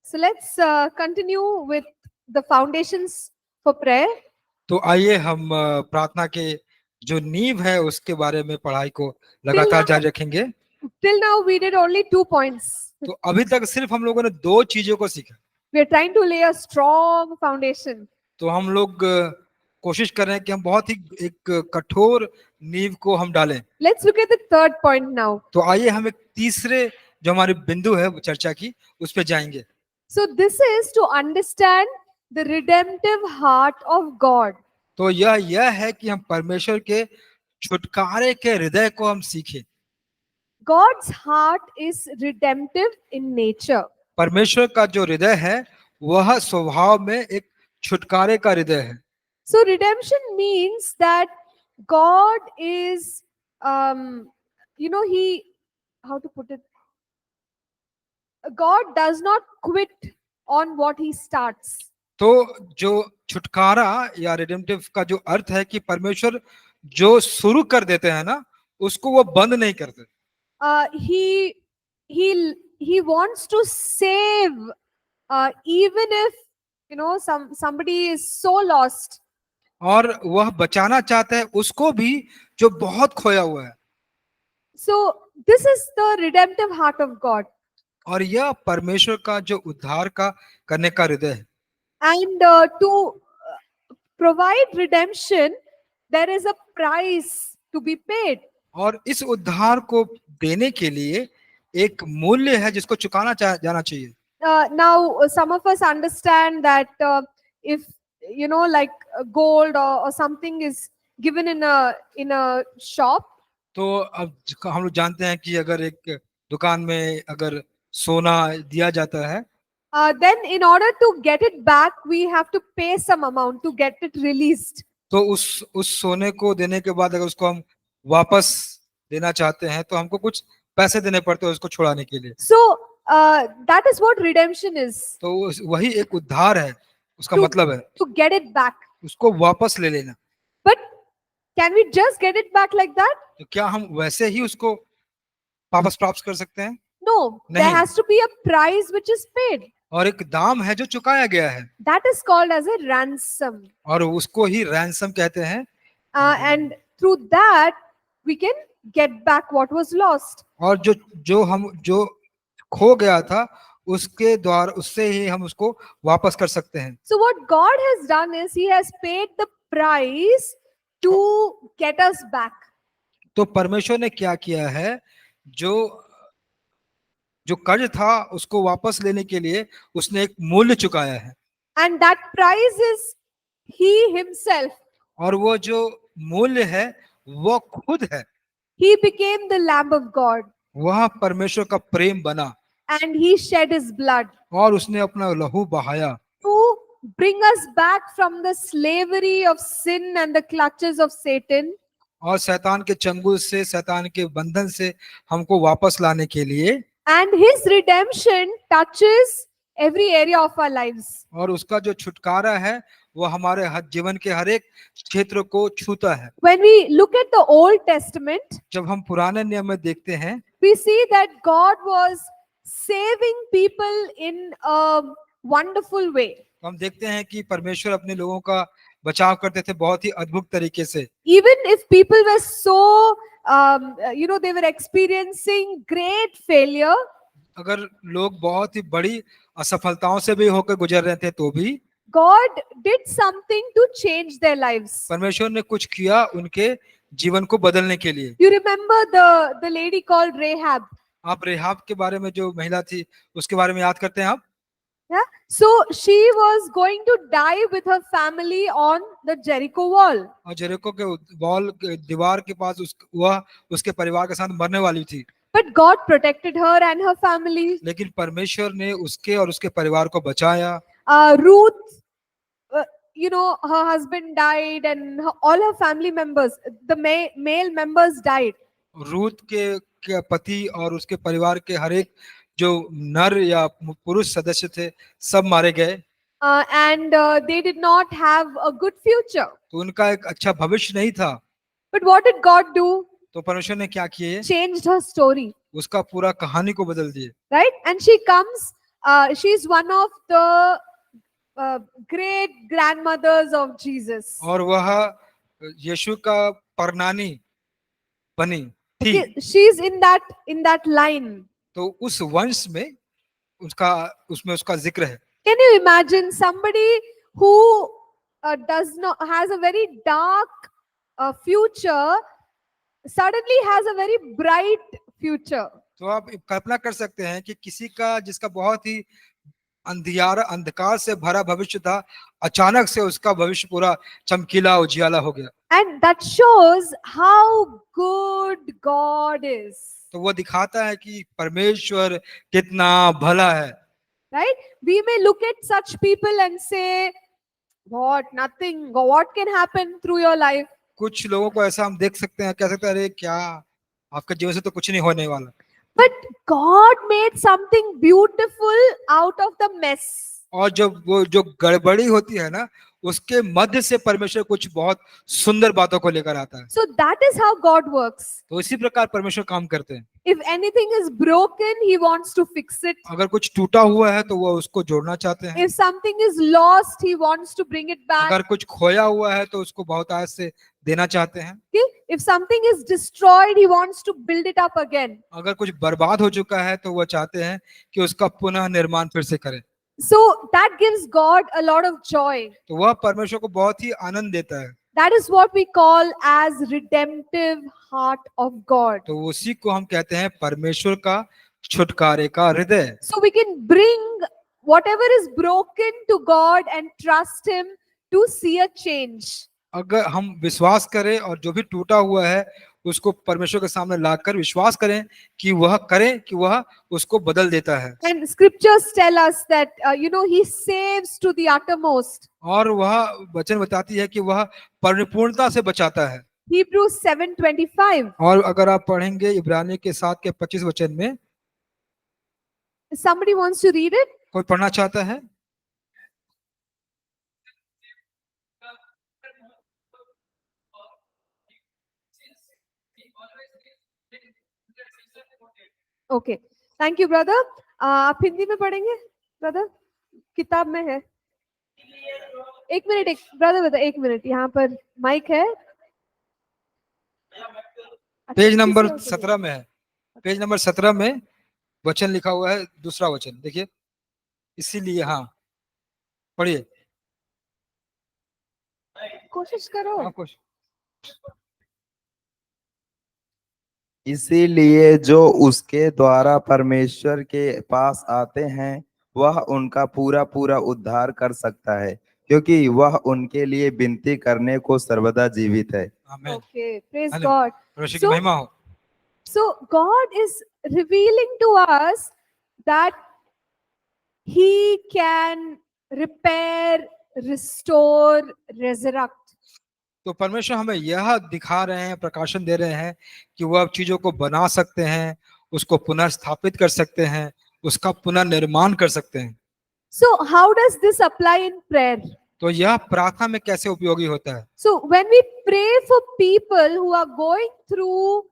So let's continue with the foundations for prayer. तो आइए हम प्रार्थना के जो नींव है उसके बारे में पढ़ाई को Till लगातार now, जारी रखेंगे। till now we did only 2 points. तो अभी तक सिर्फ हम लोगों ने दो चीजों को सीखा। We are trying to lay a strong foundation. तो हम लोग कोशिश कर रहे हैं कि हम बहुत ही एक कठोर नींव को हम डालें। Let's look at the third point now. तो आइए हम एक तीसरे जो हमारी बिंदु है वो चर्चा की उस पे जाएंगे। So this is to understand the redemptive heart of God. तो यह है कि हम परमेश्वर के छुटकारे के हृदय को हम सीखें। God's heart is redemptive in nature. परमेश्वर का जो हृदय है वह स्वभाव में एक छुटकारे का हृदय है। So redemption means that God is, how to put it? God does not quit on what he starts. तो जो छुटकारा या रिडेम्पटिव का जो अर्थ है कि परमेश्वर जो शुरू कर देते हैं ना उसको वो बंद नहीं करते। He he wants to save, even if somebody is so lost. और वह बचाना चाहते हैं उसको भी जो बहुत खोया हुआ है। So this is the redemptive heart of God. और यह परमेश्वर का जो उद्धार का करने का हृदय है। And to provide redemption, there is a price to be paid. और इस उद्धार को देने के लिए एक मूल्य है जिसको चुकाना जाना चाहिए। Now some of us understand that if like gold or something is given in a shop, तो अब हम लोग जानते हैं कि अगर एक दुकान में अगर सोना दिया जाता है then in order to get it back, we have to pay some amount to get it released. तो उस सोने को देने के बाद अगर उसको हम वापस देना चाहते हैं तो हमको कुछ पैसे देने पड़ते हैं उसको छुड़ाने के लिए। So that is what redemption is. तो वही एक उद्धार है, उसका To- मतलब है To get it back. उसको वापस ले लेना। But can we just get it back like that? तो क्या हम वैसे ही उसको वापस प्राप्त कर सकते हैं? No, there नहीं। has to be a price which is paid. और एक दाम है जो चुकाया गया है That is called as a ransom. और उसको ही रैंसम कहते हैं। And through that, we can get back what was lost. और जो खो गया था उसके द्वारा उससे ही हम उसको वापस कर सकते हैं। So what God has done is He has paid the price to get us back. तो परमेश्वर ने क्या किया है, जो कर्ज था उसको वापस लेने के लिए उसने एक मूल्य चुकाया है। And that price is He Himself. और वो जो मूल्य है वो खुद है। He became the Lamb of God. वह परमेश्वर का प्रेम बना And He shed His blood और उसने अपना लहू बहाया to bring us back from the slavery of sin and the clutches of Satan. और शैतान के चंगुल से, शैतान के बंधन से हमको वापस लाने के लिए। And His redemption touches every area of our lives. और उसका जो छुटकारा है वो हमारे जीवन के हर एक क्षेत्र को छूता है। When we look at the Old Testament, जब हम पुराने नियम में देखते हैं we see that God was saving people in a wonderful way. तो हम देखते हैं कि परमेश्वर अपने लोगों का बचाव करते थे बहुत ही अद्भुत तरीके से। Even if people were so, they were experiencing great failure, अगर लोग बहुत ही बड़ी असफलताओं से भी होकर गुजर रहे थे तो भी God did something to change their lives. परमेश्वर ने कुछ किया उनके जीवन को बदलने के लिए। You remember the lady called Rahab? आप रेहाब के बारे में, जो महिला थी उसके बारे में याद करते हैं आप? Yeah. So she was going to die with her family on the Jericho wall. और जेरिको के वॉल दीवार के पास वह उसके परिवार के साथ मरने वाली थी। But God protected her and her family. लेकिन परमेश्वर ने उसके और उसके परिवार को बचाया। Ruth, her husband died and all her family members, the male members died. Ruth के पति और उसके परिवार के हर एक जो नर या पुरुष सदस्य थे सब मारे गए। And they did not have a good future. तो उनका एक अच्छा भविष्य नहीं था। But what did God do? तो परमेश्वर ने क्या किए? Changed her story. उसका पूरा कहानी को बदल दिए। Right? And she comes she's one of the great grandmothers of Jesus. और वह यीशु का परनानी बनी थी। Okay, she's in that line. तो उस वंश में उसमें उसका जिक्र है। Can you imagine somebody who does not has a very dark future suddenly has a very bright future? तो आप कल्पना कर सकते हैं कि किसी का जिसका बहुत ही अंधकार से भरा भविष्य था, अचानक से उसका भविष्य पूरा चमकीला उजियाला हो गया। And that shows how good God is. तो वो दिखाता है कि परमेश्वर कितना भला है। Right? We may look at such people and say, what, nothing, what can happen through your life? कुछ लोगों को ऐसा हम देख सकते हैं, कह सकते हैं अरे क्या आपके जीवन से तो कुछ नहीं होने वाला। But God made something beautiful out of the mess. और जब वो जो गड़बड़ी होती है ना, उसके मध्य से परमेश्वर कुछ बहुत सुंदर बातों को लेकर आता है। So that is how God works. तो इसी प्रकार परमेश्वर काम करते हैं। If anything is broken, He wants to fix it. अगर कुछ टूटा हुआ है तो वो उसको जोड़ना चाहते हैं। If something is lost, He wants to bring it back. अगर कुछ खोया हुआ है तो उसको बहुत आस से देना चाहते हैं। Okay? If something is destroyed, He wants to build it up again. अगर कुछ बर्बाद हो चुका है तो वो चाहते हैं कि उसका पुनः निर्माण फिर से करें। So that gives God a lot of joy. तो वह परमेश्वर को बहुत ही आनंद देता है। That is what we call as redemptive heart of God. तो उसी को हम कहते हैं परमेश्वर का छुटकारे का हृदय। So we can bring whatever is broken to God and trust Him to see a change. अगर हम विश्वास करें और जो भी टूटा हुआ है उसको परमेश्वर के सामने लाकर विश्वास करें कि वह उसको बदल देता है। And scriptures tell us that He saves to the uttermost. और वह वचन बताती है कि वह परिपूर्णता से बचाता है। Hebrews 7:25. और अगर आप पढ़ेंगे इब्रानी के 7 के 25 वचन में, Somebody wants to read it? कोई पढ़ना चाहता है? Okay. Thank you, brother. आप हिंदी में पढ़ेंगे, ब्रदर? किताब में है। एक मिनट, ब्रदर, एक मिनट, यहाँ पर माइक है। पेज नंबर 17 में है। पेज नंबर 17 में वचन लिखा हुआ है, दूसरा वचन देखिए। इसीलिए हाँ, पढ़िए। कोशिश करो। हाँ, कोशिश। इसीलिए जो उसके द्वारा परमेश्वर के पास आते हैं वह उनका पूरा पूरा उद्धार कर सकता है, क्योंकि वह उनके लिए विनती करने को सर्वदा जीवित है। आमीन। Okay, praise Hallelujah. God. परमेश्वर की महिमा हो। So God is revealing to us that He can repair, restore, resurrect. तो परमेश्वर हमें यह दिखा रहे हैं, प्रकाशन दे रहे हैं कि वह अब चीजों को बना सकते हैं, उसको पुनर्स्थापित कर सकते हैं, उसका पुनर्निर्माण कर सकते हैं। So how does this apply in prayer? तो यह प्रार्थना में कैसे उपयोगी होता है? So when we pray for people who are going through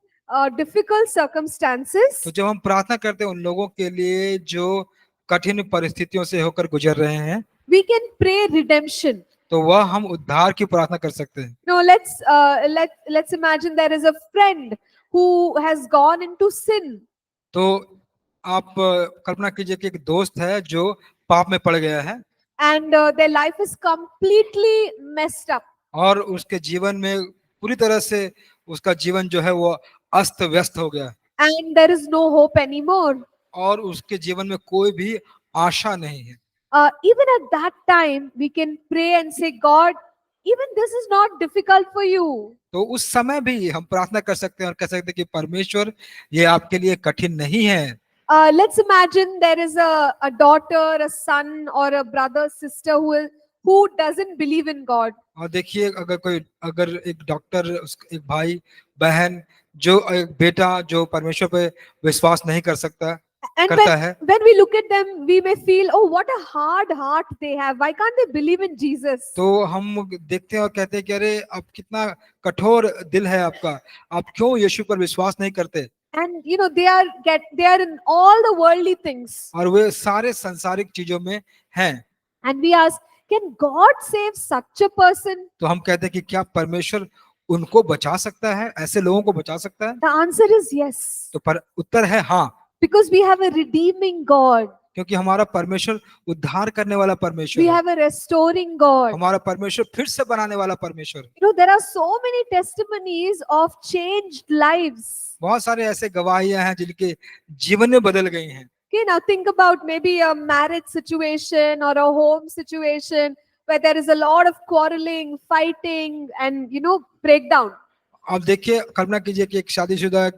difficult circumstances, तो जब हम प्रार्थना करते हैं उन लोगों के लिए जो कठिन परिस्थितियों से होकर गुजर रहे हैं, we can pray redemption. तो वह हम उद्धार की प्रार्थना कर सकते हैं। Now let's imagine there is a friend who has gone into sin. तो आप कल्पना कीजिए कि एक दोस्त है जो पाप में पड़ गया है And their life is completely messed up. और उसके जीवन में पूरी तरह से उसका जीवन जो है वो अस्त व्यस्त हो गया And there is no hope anymore. और उसके जीवन में कोई भी आशा नहीं है। Even at that time, we can pray and say, God, even this is not difficult for you. तो उस समय भी हम प्रार्थना कर सकते हैं और कह सकते हैं कि परमेश्वर ये आपके लिए कठिन नहीं है। Let's imagine there is a daughter, a son, or a brother, sister who doesn't believe in God. और देखिए अगर एक डॉक्टर, एक भाई बहन, जो एक बेटा जो परमेश्वर पे विश्वास नहीं कर सकता And करता है, when we look at them, we may feel, oh, what a hard heart they have. Why can't they believe in Jesus? तो हम देखते हैं और कहते हैं कि अरे अब कितना कठोर दिल है आपका, आप क्यों यीशु पर विश्वास नहीं करते? and they are in all the worldly things. और वे सारे संसारिक चीजों में हैं। And we ask, can God save such a person? तो हम कहते हैं कि क्या परमेश्वर उनको बचा सकता है, ऐसे लोगों को बचा सकता है? The answer is yes. तो पर उत्तर है हाँ, Because we have a redeeming God. क्योंकि हमारा परमेश्वर उद्धार करने वाला परमेश्वर We है। have a restoring God. हमारा परमेश्वर फिर से बनाने वाला परमेश्वर है। There are so many testimonies of changed lives. बहुत सारे ऐसे गवाहियां हैं जिनके जीवन में बदल गई हैं। Okay, now think about maybe a marriage situation or a home situation where there is a lot of quarreling, fighting, and breakdown. आप देखिए, कल्पना कीजिए कि एक शादीशुदा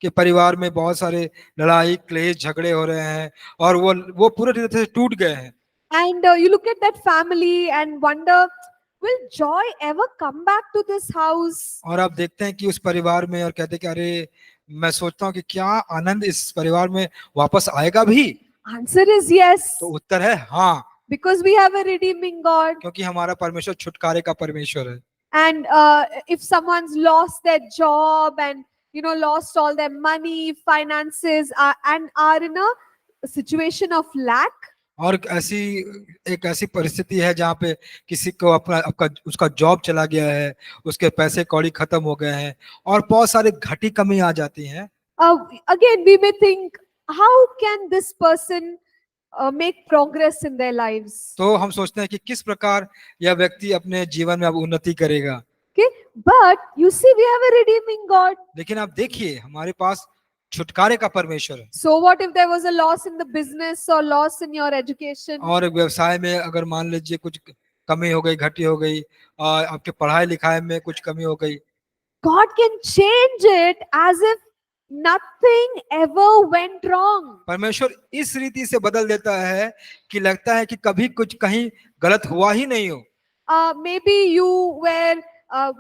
के परिवार में बहुत सारे लड़ाई, क्लेश, झगड़े हो रहे हैं और वो पूरी तरह से टूट गए हैं। And you look at that family and wonder, will joy ever come back to this house? और आप देखते हैं कि उस परिवार में और कहते हैं कि अरे, मैं सोचता हूँ कि क्या आनंद इस परिवार में वापस आएगा भी? Answer is yes. तो उत्तर है हाँ, Because we have a redeeming God. क्योंकि हमारा परमेश्वर छुटकारे का परमेश्वर है। And if someone's lost their job and lost all their money, finances, and are in a situation of lack, और एक ऐसी परिस्थिति है जहाँ पे किसी को उसका जॉब चला गया है, उसके पैसे कौड़ी खत्म हो गए हैं और बहुत सारे घटी कमी आ जाती हैं। again we may think, how can this person make progress in their lives? तो हम सोचते हैं कि किस प्रकार यह व्यक्ति अपने जीवन में अब उन्नति करेगा। Okay, but you see, we have a redeeming God. लेकिन आप देखिए, हमारे पास छुटकारे का परमेश्वर है। So what if there was a loss in the business or loss in your education? और व्यवसाय में अगर मान लीजिए कुछ कमी हो गई, घटी हो गई, और आपके पढ़ाई लिखाई में कुछ कमी हो गई, God can change it as if nothing ever went wrong. परमेश्वर इस रीति से बदल देता है कि लगता है कि कभी कुछ कहीं गलत हुआ ही नहीं हो। Maybe you were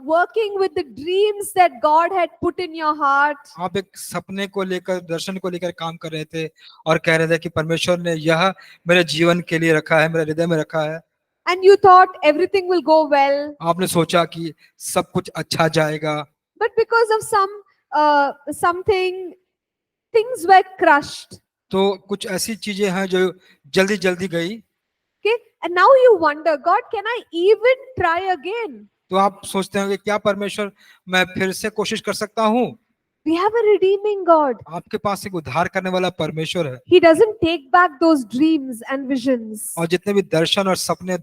working with the dreams that God had put in your heart. आप एक सपने को लेकर, दर्शन को लेकर काम कर रहे थे और कह रहे थे कि परमेश्वर ने यह मेरे जीवन के लिए रखा है, मेरे हृदय में रखा है। And you thought everything will go well. आपने सोचा कि सब कुछ अच्छा जाएगा, But because of something, things were crushed. तो कुछ ऐसी चीजें हैं जो जल्दी जल्दी गई। Okay, and now you wonder, God, can I even try again? तो आप सोचते हैं कि क्या परमेश्वर, मैं फिर से कोशिश कर सकता हूँ? We have a redeeming God. आपके पास एक उद्धार करने वाला परमेश्वर है। He doesn't take back those dreams and visions. और जितने भी दर्शन और सपने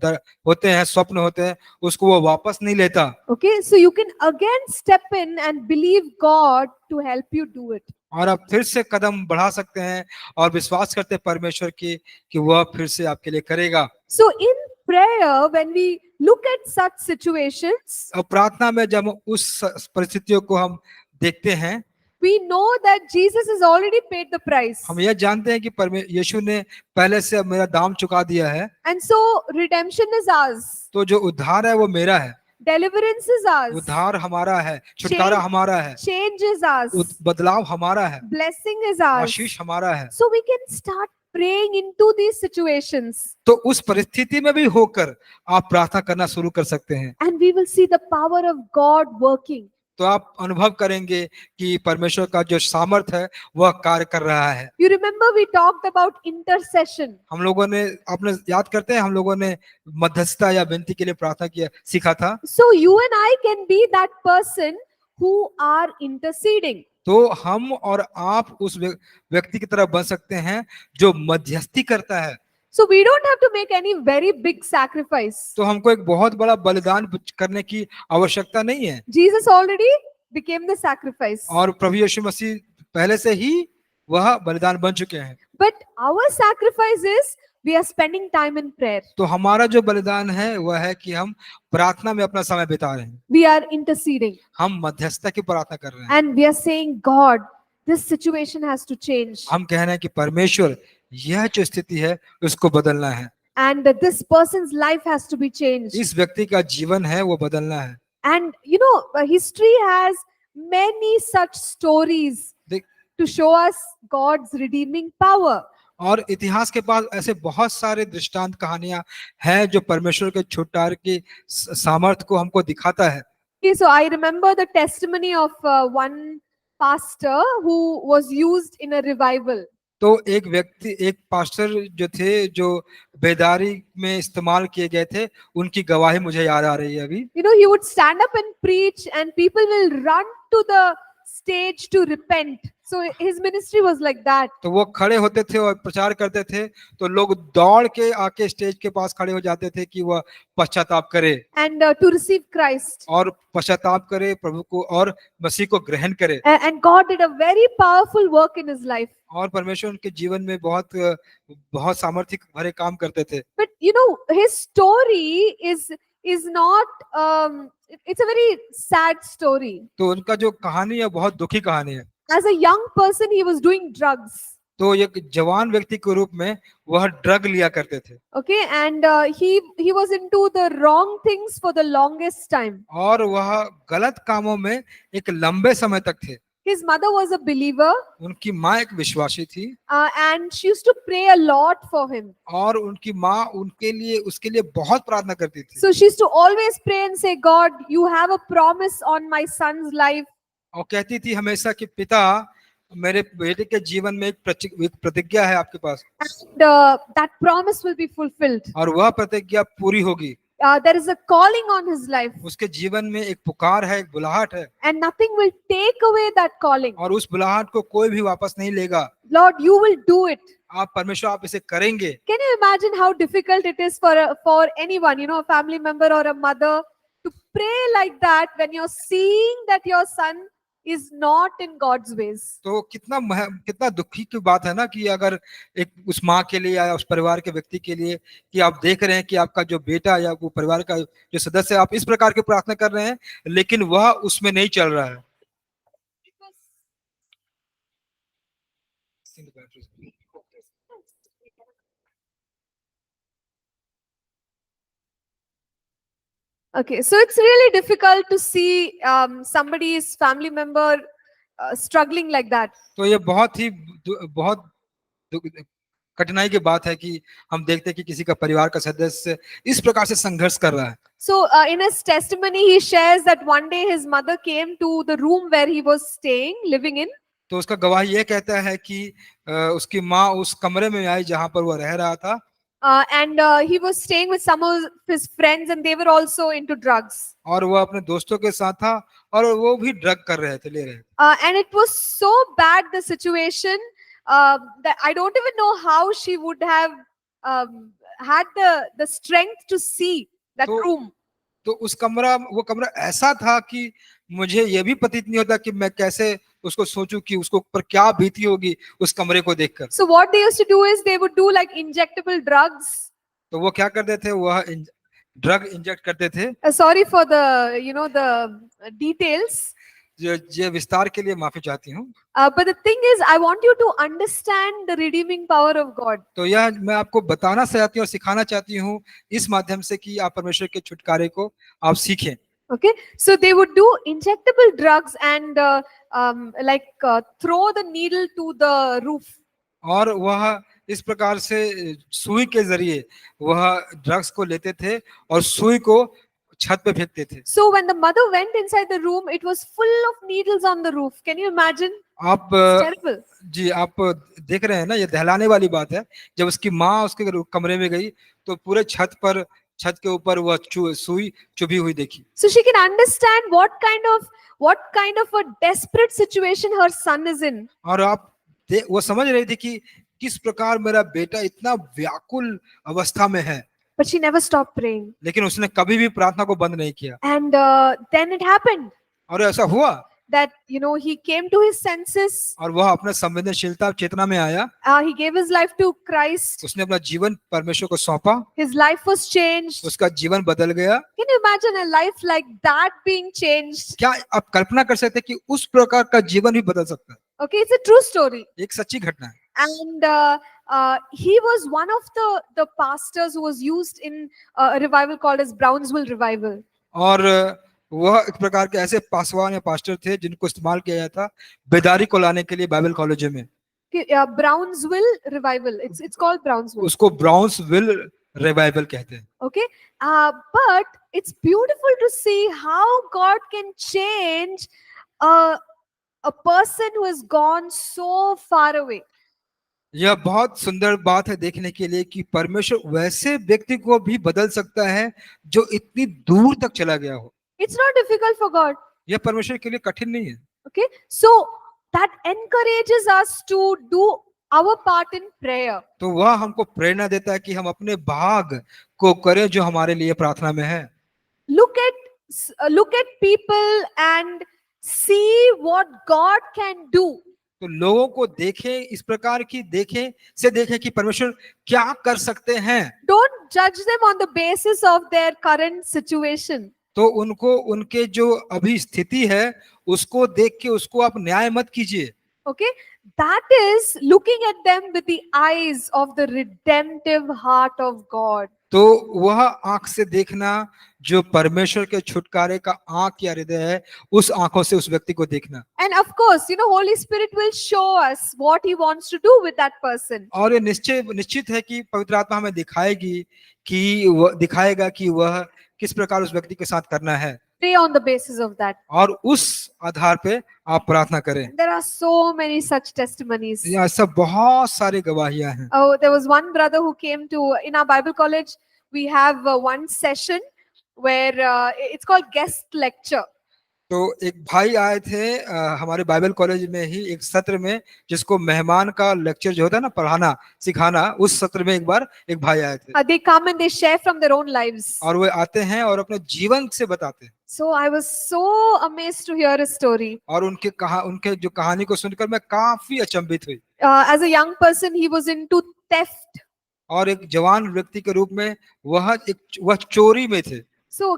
होते हैं, स्वप्न होते हैं, उसको वो वापस नहीं लेता। Okay, so you can again step in and believe God to help you do it. और आप फिर से कदम बढ़ा सकते हैं और विश्वास करते हैं परमेश्वर की कि वह फिर से आपके लिए करेगा। So in prayer, when we look at such situations, और प्रार्थना में जब उस परिस्थितियों को हम देखते हैं, we know that Jesus has already paid the price. हम यह जानते हैं कि यीशु ने पहले से मेरा दाम चुका दिया है। And so redemption is ours. तो जो उद्धार है वो मेरा है, Deliverance is ours. उद्धार हमारा है, छुटकारा हमारा है, Change is ours. बदलाव हमारा है, Blessing is ours. आशीष हमारा है। So we can start praying into these situations. तो उस परिस्थिति में भी होकर आप प्रार्थना करना शुरू कर सकते हैं। And we will see the power of God working. तो आप अनुभव करेंगे कि परमेश्वर का जो सामर्थ है वह कार्य कर रहा है। You remember we talked about intercession. हम लोगों ने, आपने याद करते हैं, हम लोगों ने मध्यस्थता या विनती के लिए प्रार्थना किया सीखा था। So you and I can be that person who are interceding. तो हम और आप उस व्यक्ति की तरह बन सकते हैं जो मध्यस्थी करता है। So we don't have to make any very big sacrifice. तो हमको एक बहुत बड़ा बलिदान करने की आवश्यकता नहीं है। Jesus already became the sacrifice. और प्रभु यीशु मसीह पहले से ही वह बलिदान बन चुके हैं। But our sacrifice is we are spending time in prayer. तो हमारा जो बलिदान है वह है कि हम प्रार्थना में अपना समय बिता रहे हैं। We are interceding. हम मध्यस्थता की प्रार्थना कर रहे हैं। And we are saying, God, this situation has to change. हम कह रहे हैं कि परमेश्वर, यह जो स्थिति है उसको बदलना है। And this person's life has to be changed. इस व्यक्ति का जीवन है वो बदलना है। And history has many such stories देख- to show us God's redeeming power. और इतिहास के पास ऐसे बहुत सारे दृष्टांत, कहानियां हैं जो परमेश्वर के छुटकारे की सामर्थ को हमको दिखाता है। Okay, so I remember the testimony of one pastor who was used in a revival. तो एक पास्टर जो थे जो बेदारी में इस्तेमाल किए गए थे, उनकी गवाही मुझे याद आ रही है अभी। You know, he would stand up and preach, and people will run to the stage to repent. So his ministry was like that. तो वो खड़े होते थे और प्रचार करते थे, तो लोग दौड़ के आके स्टेज के पास खड़े हो जाते थे कि वह पश्चाताप करे And to receive Christ. और पश्चाताप करे, प्रभु को और मसीह को ग्रहण करे। And God did a very powerful work in his life. और परमेश्वर उनके जीवन में बहुत सामर्थ्य भरे काम करते थे। But you know, his story is not. It's a very sad story. तो उनका जो कहानी है बहुत दुखी कहानी है। As a young person, he was doing drugs. तो एक जवान व्यक्ति के रूप में वह ड्रग लिया करते थे। Okay, and he was into the wrong things for the longest time. और वह गलत कामों में एक लंबे समय तक थे। His mother was a believer, उनकी माँ एक विश्वासी थी and she used to pray a lot for him. और उनकी माँ उसके लिए बहुत प्रार्थना करती थी। So she used to always pray and say, God, you have a promise on my son's life. और कहती थी हमेशा कि पिता, मेरे बेटे के जीवन में एक प्रतिज्ञा है आपके पास, And that promise will be fulfilled. और वह प्रतिज्ञा पूरी होगी। There is a calling on his life, उसके जीवन में एक पुकार है, एक बुलाहट है, and nothing will take away that calling. और उस बुलाहट को कोई भी वापस नहीं लेगा। Lord, you will do it. परमेश्वर आप इसे करेंगे। Can you imagine how difficult it is for anyone, you know, a family member or a mother, to pray like that when you're seeing that your son is not in God's ways? तो कितना दुखी की बात है ना कि अगर एक उस माँ के लिए या उस परिवार के व्यक्ति के लिए कि आप देख रहे हैं कि आपका जो बेटा या वो परिवार का जो सदस्य, आप इस प्रकार की प्रार्थना कर रहे हैं लेकिन वह उसमें नहीं चल रहा है। Okay, so it's really difficult to see somebody's family member struggling like that. तो ये बहुत कठिनाई की बात है कि हम देखते हैं कि किसी का परिवार का सदस्य इस प्रकार से संघर्ष कर रहा है। So in his testimony, he shares that one day his mother came to the room where he was living in. तो उसका गवाही ये कहता है कि उसकी माँ उस कमरे में आई जहां पर वह रह रहा था, and he was staying with some of his friends, and they were also into drugs. और वह अपने दोस्तों के साथ था और वो भी ड्रग कर रहे थे, ले रहे थे। And it was so bad, the situation, that I don't even know how she would have had the strength to see that room. तो वो कमरा ऐसा था कि मुझे ये भी प्रतीत नहीं होता कि मैं कैसे उसको सोचूं कि उसको ऊपर क्या बीती होगी उस कमरे को देखकर। So what they used to do is they would do like injectable drugs. तो वो क्या करते थे, वह ड्रग इंजेक्ट करते थे। Sorry for the the details. ये विस्तार के लिए माफी चाहती हूँ। But the thing is, I want you to understand the redeeming power of God. तो यह मैं आपको बताना चाहती हूँ और सिखाना चाहती हूँ इस माध्यम से कि आप परमेश्वर के छुटकारे को आप सीखें। Okay, so they would do injectable drugs and throw the needle to the roof. और वह इस प्रकार से सुई के जरिए वह ड्रग्स को लेते थे और सुई को छत पे फेंकते थे। So when the mother went inside the room, it was full of needles on the roof. Can you imagine? आप terrible. जी आप देख रहे हैं ना, ये दहलाने वाली बात है। जब उसकी माँ उसके कमरे में गई तो पूरे छत के ऊपर वह सुई चुभी हुई देखी। So she can understand what kind of a desperate situation her son is in. और वो समझ रही थी कि किस प्रकार मेरा बेटा इतना व्याकुल अवस्था में है। But she never stopped praying. लेकिन उसने कभी भी प्रार्थना को बंद नहीं किया। And then it happened और ऐसा हुआ that he came to his senses. और वह अपने संवेदनशीलता चेतना में आया। He gave his life to Christ. उसने अपना जीवन परमेश्वर को सौंपा। His life was changed. उसका जीवन बदल गया। Can you imagine a life like that being changed? क्या आप कल्पना कर सकते हैं कि उस प्रकार का जीवन भी बदल सकता है? Okay, it's a true story. एक सच्ची घटना है। And he was one of the pastors who was used in a revival called as Brownsville Revival. और वह एक प्रकार के ऐसे पासवान या पास्टर थे जिनको इस्तेमाल किया गया था बेदारी को लाने के लिए बाइबल कॉलेज में। Brownsville Revival. It's called Brownsville. उसको ब्राउन्सविल रिवाइवल कहते हैं। Okay, but it's beautiful to see how God can change a a person who has gone so far away. यह बहुत सुंदर बात है देखने के लिए कि परमेश्वर वैसे व्यक्ति को भी बदल सकता है जो इतनी दूर तक चला गया हो। It's not difficult for God. यह परमेश्वर के लिए कठिन नहीं है। Okay, so that encourages us to do our part in prayer. तो वह हमको प्रेरणा देता है कि हम अपने भाग को करें जो हमारे लिए प्रार्थना में है। Look at people and see what God can do. तो लोगों को देखें, इस प्रकार की देखें कि परमेश्वर क्या कर सकते हैं। Don't judge them on the basis of their current situation. तो उनको उनके जो अभी स्थिति है उसको देख के उसको आप न्याय मत कीजिए। Okay, that is looking at them with the eyes of the redemptive heart of God. तो वह आंख से देखना जो परमेश्वर के छुटकारे का आंख या हृदय है, उस आंखों से उस व्यक्ति को देखना। And of course, Holy Spirit will show us what He wants to do with that person. और ये निश्चित है कि पवित्र आत्मा हमें दिखाएगा कि वह किस प्रकार उस व्यक्ति के साथ करना है। Pray on the basis of that. और उस आधार पे आप प्रार्थना करें। There are so many such testimonies. यहाँ सब बहुत सारी गवाहियां हैं। Oh, there was one brother who came to, in our Bible college, we have one session where it's called guest lecture. तो एक भाई आए थे हमारे बाइबल कॉलेज में ही एक सत्र में, जिसको मेहमान का लेक्चर जो होता है ना, पढ़ाना सिखाना, उस सत्र में एक बार एक भाई आए थे। They come and they share from their own lives. और वे आते हैं और अपने जीवन से बताते हैं। So I was so amazed to hear his story. और उनके जो कहानी को सुनकर मैं काफी अचंभित हुई। As a young person, he was into theft. और एक जवान व्यक्ति के रूप में वह चोरी में थे। So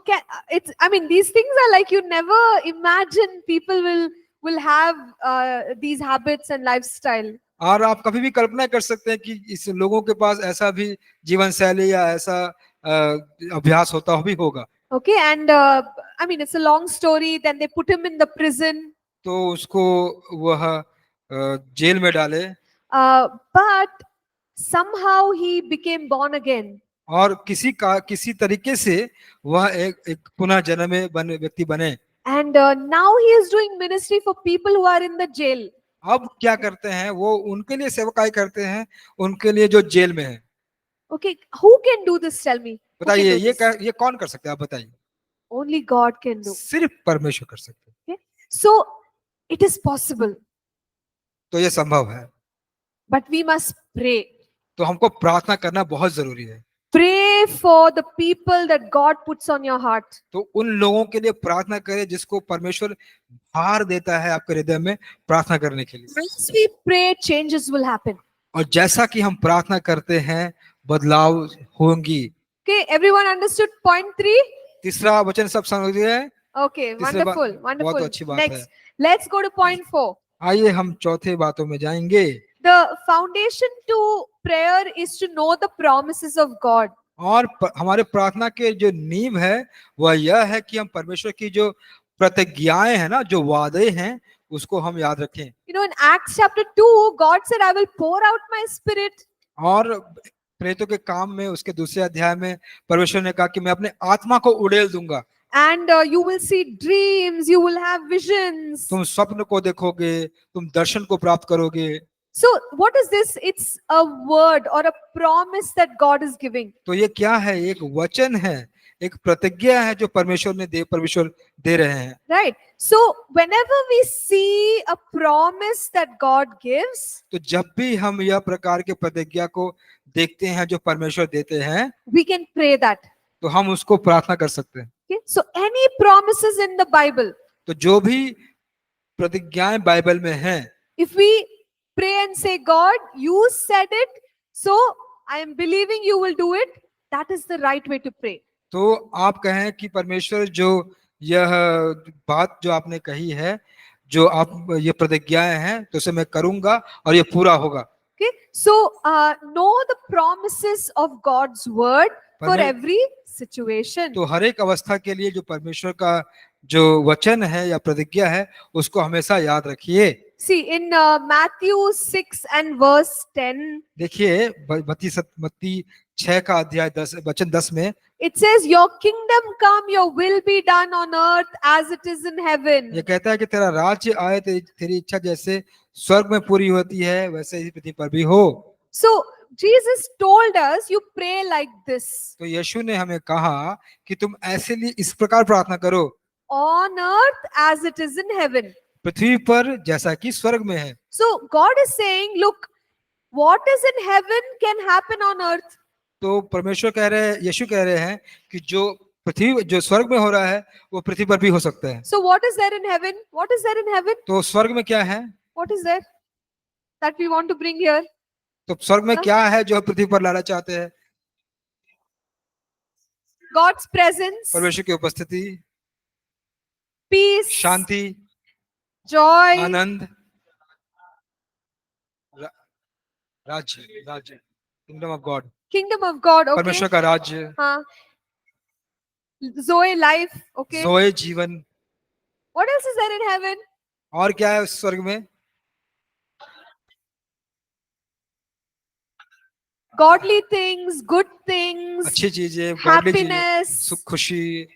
these things are like you never imagine people will have these habits and lifestyle. और आप कभी भी कल्पना कर सकते हैं कि इस लोगों के पास ऐसा भी जीवन शैली या ऐसा अभ्यास होता भी होगा। Okay, and it's a long story. Then they put him in the prison. तो उसको वह जेल में डाले। But somehow he became born again. और किसी तरीके से वह एक पुनः जन्मे व्यक्ति बने। And now he is doing ministry for people who are in the jail. अब क्या करते हैं वो, उनके लिए सेवकाई करते हैं, उनके लिए जो जेल में है। Okay, who can do this? Tell me. बताइए ये कौन कर सकते हैं, आप बताइए। Only God can do. सिर्फ परमेश्वर कर सकते हैं। Okay? So it is possible. तो ये संभव है। But we must pray. तो हमको प्रार्थना करना बहुत जरूरी है। Pray for the people that God puts on your heart. तो उन लोगों के लिए प्रार्थना करें जिसको परमेश्वर भार देता है आपके हृदय में प्रार्थना करने के लिए। As we pray, changes will happen. और जैसा कि हम प्रार्थना करते हैं बदलाव होंगी। Okay, everyone understood point 3? तीसरा वचन सब समझ गए? Okay, wonderful, बहुत wonderful. अच्छी बात Next, है। let's go to point 4. आइए हम चौथे बातों में जाएंगे। The foundation to prayer is to know the promises of God. और हमारे प्रार्थना के जो नींव है वह यह है कि हम परमेश्वर की जो प्रतिज्ञाएं हैं ना, जो वादे हैं, उसको हम याद रखें। In Acts chapter 2, God said, I will pour out my spirit. और प्रेरितों के काम में उसके दूसरे अध्याय में परमेश्वर ने कहा कि मैं अपने आत्मा को उड़ेल दूंगा। And you will see dreams, you will have visions. तुम स्वप्न को देखोगे, तुम दर्शन को प्राप्त करोगे। So what is this? It's a word or a promise that God is giving. तो ये क्या है? एक वचन है, एक प्रतिज्ञा है जो परमेश्वर दे रहे हैं। Right. So whenever we see a promise that God gives, तो जब भी हम यह प्रकार के प्रतिज्ञा को देखते हैं जो परमेश्वर देते हैं, we can pray that. तो हम उसको प्रार्थना कर सकते हैं। Okay? So any promises in the Bible, तो जो भी प्रतिज्ञाएं बाइबल में हैं, if we pray and say, God, you said it, so I am believing you will do it, that is the right way to pray. तो आप कहें कि परमेश्वर जो यह बात जो आपने कही है, जो आप ये प्रतिज्ञाएं हैं, तो उसे मैं करूंगा और ये पूरा होगा। Okay, so know the promises of God's word for every situation. तो हर एक अवस्था के लिए जो परमेश्वर का जो वचन है या प्रतिज्ञा है, उसको हमेशा याद रखिए। See, in Matthew 6 and verse 10, देखिए मत्ती 6 का अध्याय 10 वचन 10 में It says, Your kingdom come, your will be done on earth as it is in heaven. ये कहता है कि तेरा राज्य आए, तेरी इच्छा जैसे स्वर्ग में पूरी होती है वैसे ही पृथ्वी पर भी हो। So Jesus told us, you pray like this. तो यीशु ने हमें कहा कि तुम ऐसे लिए इस प्रकार प्रार्थना करो, On earth as it is in heaven. पृथ्वी पर जैसा कि स्वर्ग में है। So God is saying, look, what is in heaven can happen on earth. तो परमेश्वर कह रहे हैं, यीशु कह रहे हैं कि जो स्वर्ग में हो रहा है वो पृथ्वी पर भी हो सकता है। So what is there in heaven? What is there in heaven? तो स्वर्ग में क्या है? What is there that we want to bring here? तो स्वर्ग में क्या है जो हम पृथ्वी पर लाना चाहते हैं? God's presence, परमेश्वर की उपस्थिति, peace, शांति, joy, आनंद, राज्य, kingdom of God, kingdom of God. Okay. परमेश्वर का राज्य, हाँ. Zoe life. Okay. जोए जीवन। What else is there in heaven? और क्या है उस स्वर्ग में? Godly things, good things, अच्छी चीजें, गॉडली चीजें, happiness, सुख, खुशी,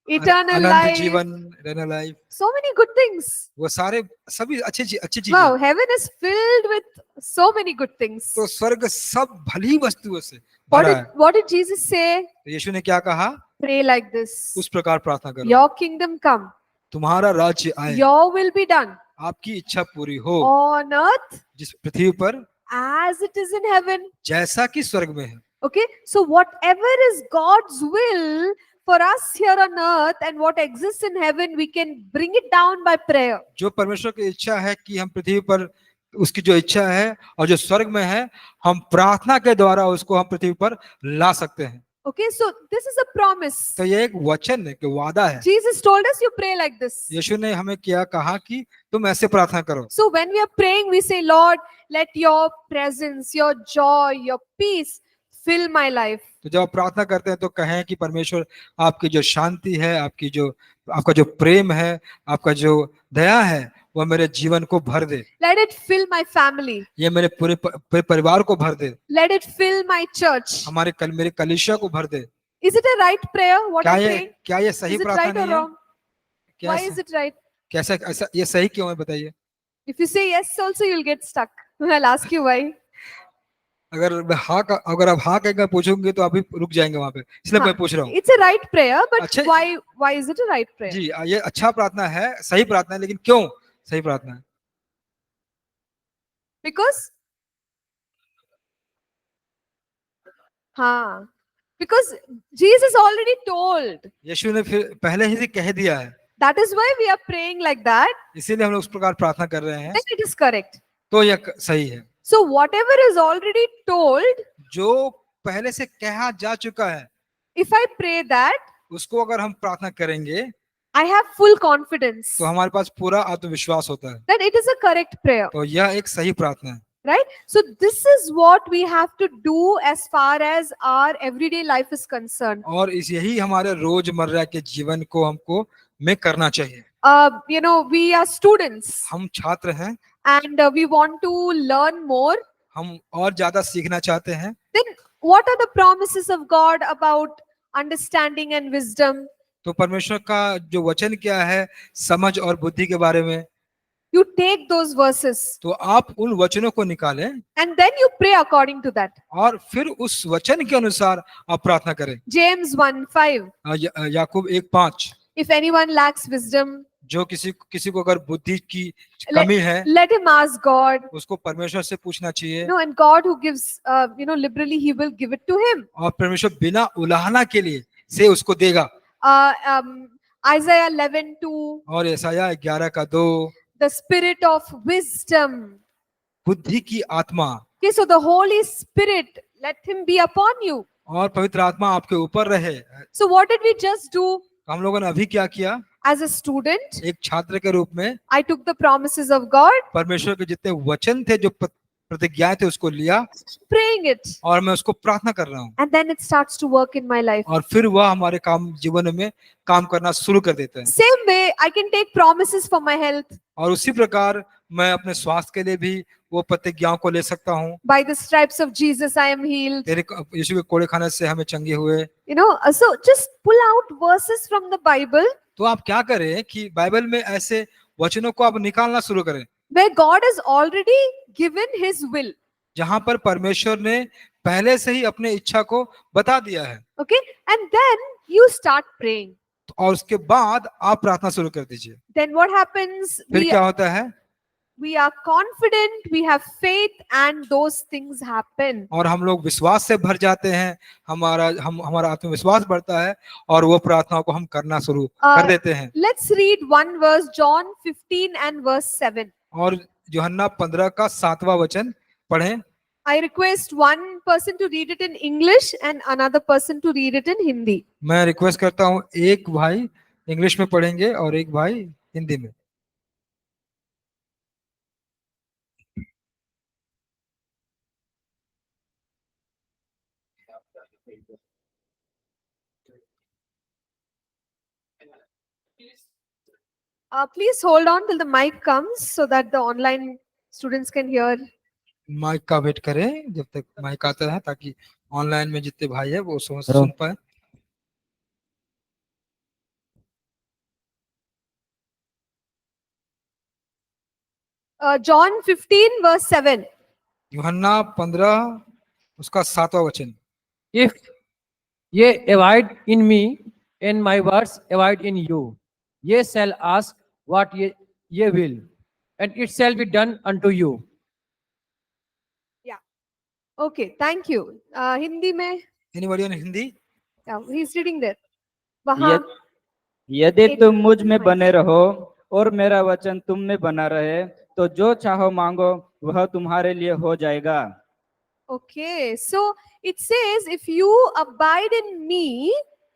eternal अनंत life. जीवन, eternal life, So many good things. वो सारे सभी अच्छी चीजें। Wow, heaven is filled with so many good things. तो स्वर्ग सब भली वस्तुओं से What भरा did, है। what did Jesus say? तो यीशु ने क्या कहा? Pray like this. उस प्रकार प्रार्थना करो, Your kingdom come. तुम्हारा राज्य आए, Your will be done आपकी इच्छा पूरी हो, on earth जिस पृथ्वी पर as it is in heaven. जैसा कि स्वर्ग में है। Okay, so whatever is God's will for us here on earth and what exists in heaven, we can bring it down by prayer. जो परमेश्वर की इच्छा है कि हम पृथ्वी पर, उसकी जो इच्छा है और जो स्वर्ग में है, हम प्रार्थना के द्वारा उसको हम पृथ्वी पर ला सकते हैं। Okay, so this is a promise. तो ये एक वचन है, कि वादा है। Jesus told us you pray like this. यीशु ने हमें क्या कहा कि तुम ऐसे प्रार्थना करो। So when we are praying, we say, Lord, let your presence, your joy, your peace fill my life. तो जब आप प्रार्थना करते हैं तो कहें कि परमेश्वर, आपकी जो शांति है, आपका जो प्रेम है, आपका जो दया है, वह मेरे जीवन को भर दे। Let it fill my family. ये मेरे पूरे परिवार को भर दे, Let it fill my church. मेरे कलीसिया को भर दे। Is it a right prayer? What I'm praying? क्या ये सही Is it प्रार्थना right or नहीं है? wrong? Why is it right? कैसा ऐसा ये सही क्यों है, बताइए। If you say yes, also you'll get stuck. I'll ask you why. अगर आप हाँ कहकर पूछोगे तो आप भी रुक जाएंगे वहां पे, इसलिए हाँ, मैं पूछ रहा हूँ। It's a right prayer, but अच्छा- why is it a right prayer? जी, ये अच्छा प्रार्थना है, सही प्रार्थना है, लेकिन क्यों सही प्रार्थना है? Because Jesus already told. यीशु ने फिर पहले ही से कह दिया है, That is why we are praying like that. इसीलिए हम लोग उस प्रकार प्रार्थना कर रहे हैं। Then it is correct. तो यह सही है। So whatever is already told, जो पहले से कहा जा चुका है, if I pray that, उसको अगर हम प्रार्थना करेंगे I have full confidence तो हमारे पास पूरा आत्मविश्वास होता है। that it is a correct prayer, तो यह एक सही प्रार्थना है। right? So this is what we have to do as far as our everyday life is concerned. और यही हमारे रोजमर्रा के जीवन को में करना चाहिए। We are students हम छात्र हैं, and we want to learn more. हम और ज्यादा सीखना चाहते हैं। Then what are the promises of God about understanding and wisdom? तो परमेश्वर का जो वचन क्या है समझ और बुद्धि के बारे में, You take those verses तो आप उन वचनों को निकालें and then you pray according to that. और फिर उस वचन के अनुसार आप प्रार्थना करें। James 1:5. Yakub 1:5, If anyone lacks wisdom, जो किसी को अगर बुद्धि की कमी है, let him ask God. उसको परमेश्वर से पूछना चाहिए, No, and God who gives, liberally, He will give it to him. और परमेश्वर बिना उलाहना के लिए से उसको देगा। Isaiah 11:2. और यशायाह 11:2, The spirit of wisdom. बुद्धि की आत्मा, Okay, so the Holy Spirit, let Him be upon you. और पवित्र आत्मा आपके ऊपर रहे। So what did we just do? हम लोगों ने अभी क्या किया? As a student, एक छात्र के रूप में I took the promises of God, परमेश्वर के जितने वचन थे, जो प्रतिज्ञाएं थे, उसको लिया praying it, और मैं उसको प्रार्थना कर रहा हूँ, and then it starts to work in my life. और फिर वह हमारे जीवन में काम करना शुरू कर देता है। Same way, I can take promises for my health. और उसी प्रकार मैं अपने स्वास्थ्य के लिए भी वो प्रतिज्ञाओं को ले सकता हूँ। By the stripes of Jesus, I am healed. तेरे यीशु के कोड़े खाने से हमें चंगे हुए। So just pull out verses from the Bible तो आप क्या करें कि बाइबल में ऐसे वचनों को आप निकालना शुरू करें where God has already given His will. जहां पर परमेश्वर ने पहले से ही अपने इच्छा को बता दिया है। Okay, and then you start praying. और उसके बाद आप प्रार्थना शुरू कर दीजिए। Then what happens? फिर क्या होता है? We are confident, we have faith, and those things happen. और हम लोग विश्वास से भर जाते हैं, हमारा आत्मविश्वास बढ़ता है और वो प्रार्थनाओं को हम करना शुरू कर देते हैं। Let's read one verse, John 15 and verse 7. और यूहन्ना 15 का 7वां वचन पढ़ें। I request one person to read it in English and another person to read it in Hindi. मैं रिक्वेस्ट करता हूँ, एक भाई इंग्लिश में पढ़ेंगे और एक भाई हिंदी में। Please hold on till the mic comes so that the online students can hear. Mic का वेट करें जब तक माइक आता है, ताकि ऑनलाइन में जितने भाई है वो सुन पाए। John 15 verse 7. यूहन्ना 15 उसका 7वां वचन। If ye abide in me, and my words abide in you, ye shall ask what ye will, and it shall be done unto you. Okay, thank you. Hindi mein, Anybody on Hindi? yeah, he's reading there. वहाँ यदि तुम मुझ में बने रहो और मेरा वचन तुम में बना रहे, तो जो चाहो मांगो वह तुम्हारे लिए हो जाएगा। Okay, so it says, if you abide in me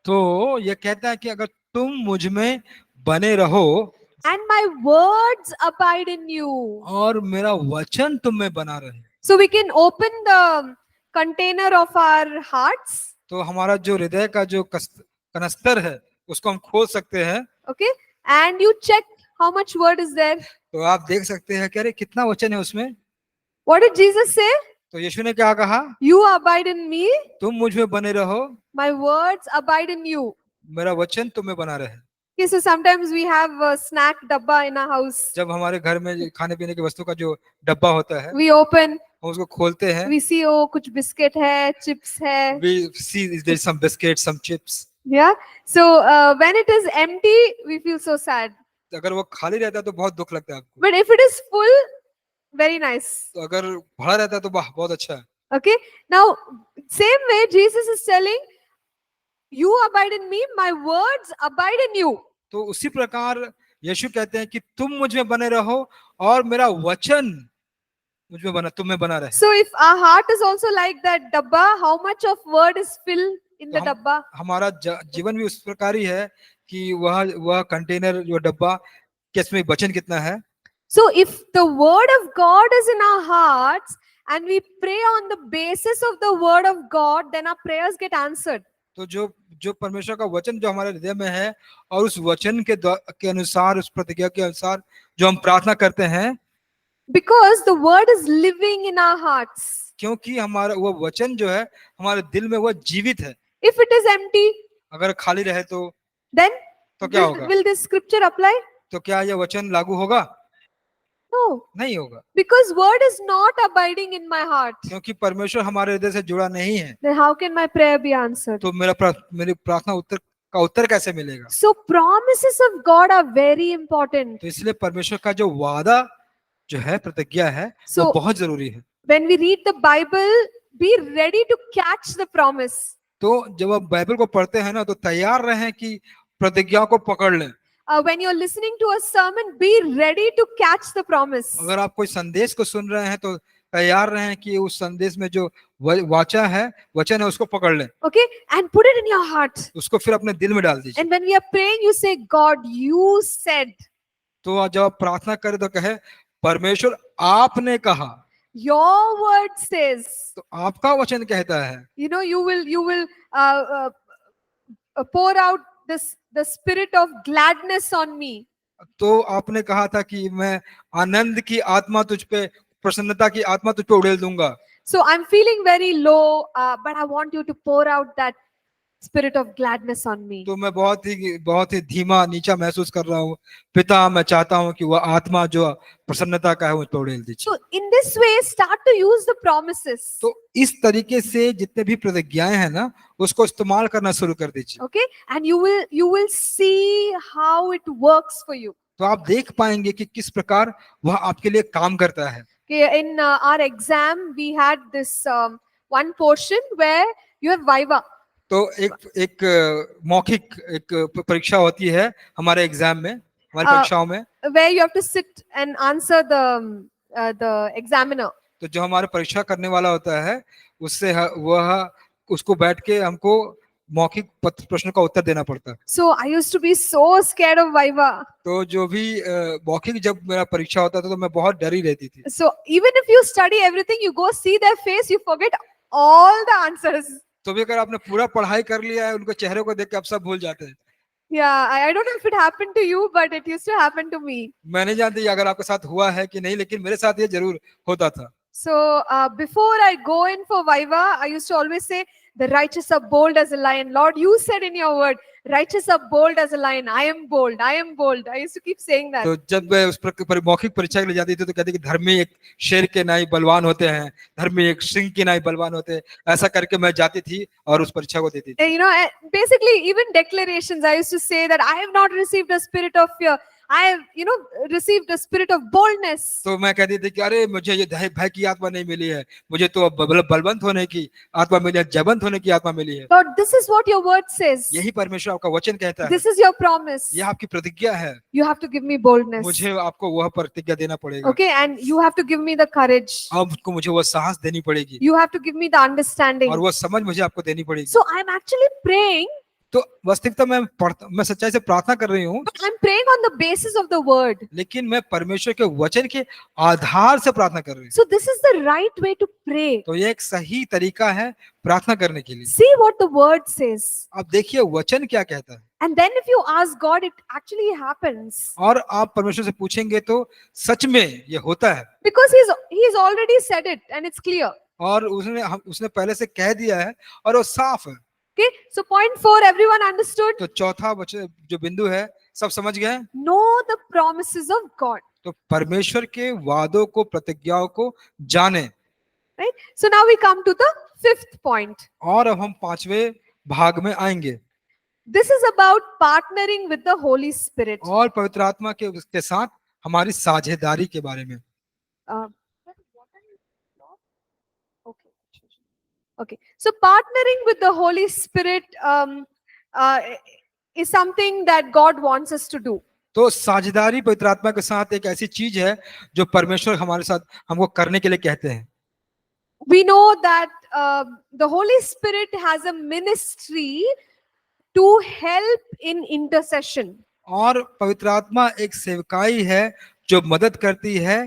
तो ये कहता है कि अगर तुम मुझ में बने रहो and my words abide in you. और मेरा वचन तुम में बना रहे, So we can open the container of our hearts. तो हमारा जो हृदय का जो कनस्तर है उसको हम खोल सकते हैं। Okay, and you check how much word is there. तो आप देख सकते हैं कि अरे कितना वचन है उसमें। What did Jesus say? तो यीशु ने क्या कहा? You abide in me, तुम मुझ में बने रहो, my words abide in you. मेरा वचन तुम में बना रहे। Okay, so sometimes we have a snack dabba in our house. जब हमारे घर में खाने पीने की वस्तु का जो डब्बा होता है We open, हम उसको खोलते हैं। we see, oh, कुछ biscuit है, chips है. We see there's some biscuits, some chips. Yeah. So when it is empty, we feel so sad. अगर वो खाली रहता है तो बहुत दुख लगता है आपको। But if it is full, very nice. तो अगर भरा रहता है तो वाह बहुत अच्छा है। Okay. Now, same way, Jesus is telling, you abide in me, my words abide in you. तो उसी प्रकार यीशु कहते हैं कि तुम मुझ में बने रहो और मेरा वचन मुझ में बना, तुम में बना रहे। So if our heart is also like that dabba, how much of word is filled in the तो dabba? हमारा जीवन भी उस प्रकार ही है कि वह कंटेनर जो डब्बा कि इसमें वचन कितना है। So if the word of God is in our hearts and we pray on the basis of the word of God, then our prayers get answered. तो जो परमेश्वर का वचन जो हमारे हृदय में है और उस वचन के अनुसार, उस प्रतिज्ञा के अनुसार जो हम प्रार्थना करते हैं, Because the word is living in our hearts. क्योंकि हमारा वो वचन जो है हमारे दिल में वो जीवित है। If it is empty, अगर खाली रहे तो then तो क्या होगा? will this scripture apply? तो क्या यह वचन लागू होगा? No, नहीं होगा, because word is not abiding in my heart. क्योंकि परमेश्वर हमारे हृदय से जुड़ा नहीं है। Then how can my prayer be answered? तो मेरी प्रार्थना का उत्तर कैसे मिलेगा? So promises of God are very important. तो इसलिए परमेश्वर का जो वादा जो है, प्रतिज्ञा है, वो So बहुत जरूरी है। when we read the Bible, be ready to catch the promise. तो जब आप बाइबल को पढ़ते हैं ना, तो तैयार रहें कि प्रतिज्ञा को पकड़ लें। When you're listening to a sermon, be ready to catch the promise. अगर आप कोई संदेश को सुन रहे हैं तो तैयार रहें कि उस संदेश में जो वचन है उसको पकड़ लें। Okay, and put it in your heart. उसको फिर अपने दिल में डाल दीजिए। And when we are praying, you say, God, you said. तो जब आप प्रार्थना करें तो कहे, परमेश्वर आपने कहा। Your word says. तो आपका वचन कहता है, You will pour out the spirit of gladness on me. तो आपने कहा था कि मैं आनंद की आत्मा तुझ पे, प्रसन्नता की आत्मा तुझ पे उड़ेल दूंगा। So I'm feeling very low, but I want you to pour out that spirit of gladness on me. तो मैं बहुत ही धीमा नीचा महसूस कर रहा हूँ। पिता, मैं चाहता हूँ कि वह आत्मा जो प्रसन्नता का है मुझ पे उड़ेल दीजिए। So in this way, start to use the promises. तो इस तरीके से जितने भी प्रतिज्ञाएं हैं ना, उसको इस्तेमाल करना शुरू कर दीजिए। Okay, and you will see how it works for you. तो आप देख पाएंगे कि किस प्रकार वह आपके लिए काम करता है। Okay, in our exam, we had this one portion where you have Viva. तो एक मौखिक एक परीक्षा होती है हमारे एग्जाम में, हमारी परीक्षाओं में। Where you have to sit and answer the examiner. तो जो हमारे परीक्षा करने वाला होता है उससे वह उसको बैठ के हमको मौखिक प्रश्न का उत्तर देना पड़ता है। So I used to be so scared of Viva. तो जो भी मौखिक जब मेरा परीक्षा होता था तो मैं बहुत डरी रहती थी। So even if you study everything, you go see their face, you forget all the answers. तो भी अगर आपने पूरा पढ़ाई कर लिया है, उनके चेहरे को देख के आप सब भूल जाते हैं। Yeah, I don't know if it happened to you, but it used to happen to me. मैं नहीं जानती अगर आपके साथ हुआ है कि नहीं, लेकिन मेरे साथ ये जरूर होता था। So before I go in for Viva, I used to always say, the righteous are bold as a lion. Lord, you said in your word, righteous are bold as a lion. I am bold. I am bold. I used to keep saying that. तो जब मैं उस मौखिक परीक्षा के लिए जाती थी तो कहती कि धर्मी एक शेर के नाई बलवान होते हैं, धर्मी एक सिंह के नाई बलवान होते हैं। ऐसा करके मैं जाती थी और उस परीक्षा को देती थी। You know, basically even declarations, I used to say that I have not received a spirit of fear. I have, received a spirit of boldness. तो मैं कहती थी कि अरे मुझे ये भय की आत्मा नहीं मिली है, मुझे तो बलवंत होने की आत्मा मिली है, जयवंत होने की आत्मा मिली है। Lord, this is what your word says. यही परमेश्वर आपका वचन कहता है, This is your promise. यह आपकी प्रतिज्ञा है। You have to give me boldness. मुझे आपको वह प्रतिज्ञा देना पड़ेगा। Okay, and you have to give me the courage. अब मुझे वह साहस देनी पड़ेगी You have to give me the understanding. और वह समझ मुझे आपको देनी पड़ेगी। So I'm actually praying, तो वास्तविकता मैं सच्चाई से प्रार्थना कर रही हूँ, but I'm praying on the basis of the word. लेकिन मैं परमेश्वर के वचन के आधार से प्रार्थना कर रही हूँ। So this is the right way to pray. तो ये एक सही तरीका है प्रार्थना करने के लिए। See what the word says. अब देखिए वचन क्या कहता है, And then if you ask God, it actually happens. और आप परमेश्वर से पूछेंगे तो सच में ये होता है। Because he's already said it and it's clear. और उसने पहले से कह दिया है और वो साफ है। Okay, so point 4, everyone understood? तो चौथा जो बिंदु है सब समझ गए? Know the promises of God. तो परमेश्वर के वादों को, प्रतिज्ञाओं को जाने। Right? So now we come to the 5th point. और अब हम 5वें भाग में आएंगे। This is about partnering with the Holy Spirit. और पवित्र आत्मा के साथ हमारी साझेदारी के बारे में। Okay. So partnering with the Holy Spirit is something that God wants us to do. तो साझेदारी पवित्र आत्मा के साथ एक ऐसी चीज है जो परमेश्वर हमारे साथ हमको करने के लिए कहते हैं। We know that the Holy Spirit has a ministry to help in intercession. और पवित्र आत्मा एक सेवकाई है जो मदद करती है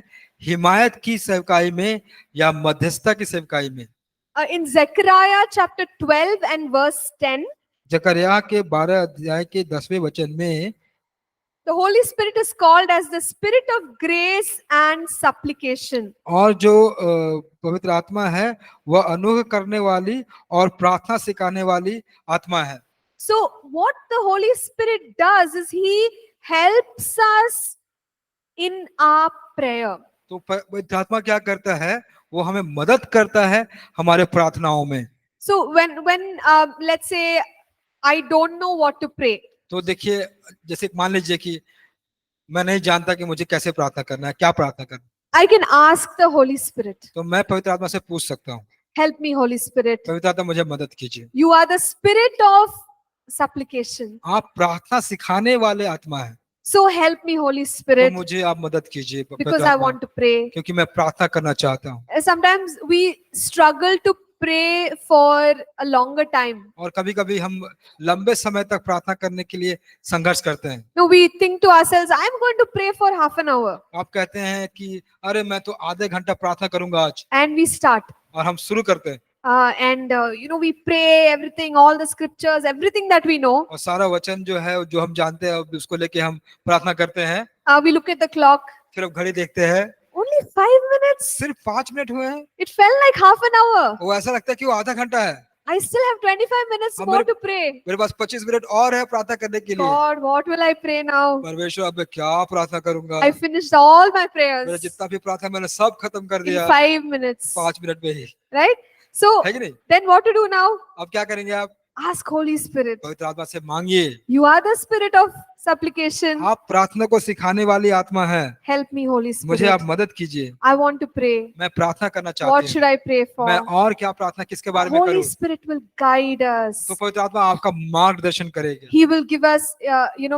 हिमायत की सेवकाई में या मध्यस्थता की सेवकाई में। In Zechariah chapter 12 and verse 10, जकरया के 12 अध्याय के 10वें वचन में the Holy Spirit is called as the Spirit of grace and supplication. और जो पवित्र आत्मा है वह अनुग्रह करने वाली और प्रार्थना सिखाने वाली आत्मा है। So what the Holy Spirit does is he helps us in our prayer. तो पवित्र आत्मा क्या करता है, वो हमें मदद करता है हमारे प्रार्थनाओं में। So when let's say I don't know what to pray. तो देखिए जैसे मान लीजिए कि मैं नहीं जानता कि मुझे कैसे प्रार्थना करना है, क्या प्रार्थना करना है। I can ask the Holy Spirit. तो मैं पवित्र आत्मा से पूछ सकता हूँ, Help me, Holy Spirit. पवित्र आत्मा मुझे मदद कीजिए। You are the Spirit of supplication. आप प्रार्थना सिखाने वाले आत्मा है, So help me, Holy तो Spirit, मुझे आप मदद कीजिए पवित्र because I आत्मा, want to pray. क्योंकि मैं प्रार्थना करना चाहता हूँ। Sometimes we struggle to pray for a longer time. और कभी कभी हम लंबे समय तक प्रार्थना करने के लिए संघर्ष करते हैं। No, we think to ourselves, I'm going to pray for half an hour. आप कहते हैं कि अरे मैं तो आधे घंटा प्रार्थना करूंगा आज, And we start. और हम शुरू करते हैं। and we pray everything, all the scriptures, everything that we know. और सारा वचन जो है जो हम जानते हैं अब उसको लेके हम प्रार्थना करते हैं। We look at the clock. फिर अब घड़ी देखते हैं, Only 5 minutes. सिर्फ 5 मिनट हुए हैं। It felt like half an hour. वो ऐसा लगता है कि वो आधा घंटा है। I still have 25 minutes हाँ, more to pray. मेरे पास 25 मिनट और है प्रार्थना करने के लिए। God, what will I pray now? परमेश्वर अब मैं क्या प्रार्थना करूंगा? I finished all my मेरा prayers जितना भी प्रार्थना मैंने सब खत्म कर in दिया 5 minutes. 5 मिनट में ही, Right? So है कि नहीं? then what to do now? अब क्या करेंगे आप? Ask Holy Spirit. पवित्र आत्मा से मांगिए। You are the spirit of supplication. आप प्रार्थना को सिखाने वाली आत्मा है। Help me, Holy मुझे Spirit. आप मदद कीजिए। I want to pray. मैं प्रार्थना करना What चाहती should I pray हूँ। मैं for? और क्या प्रार्थना किसके बारे में Holy करूँ? Spirit will guide us. तो पवित्र आत्मा आपका मार्गदर्शन करेगी। He will give us,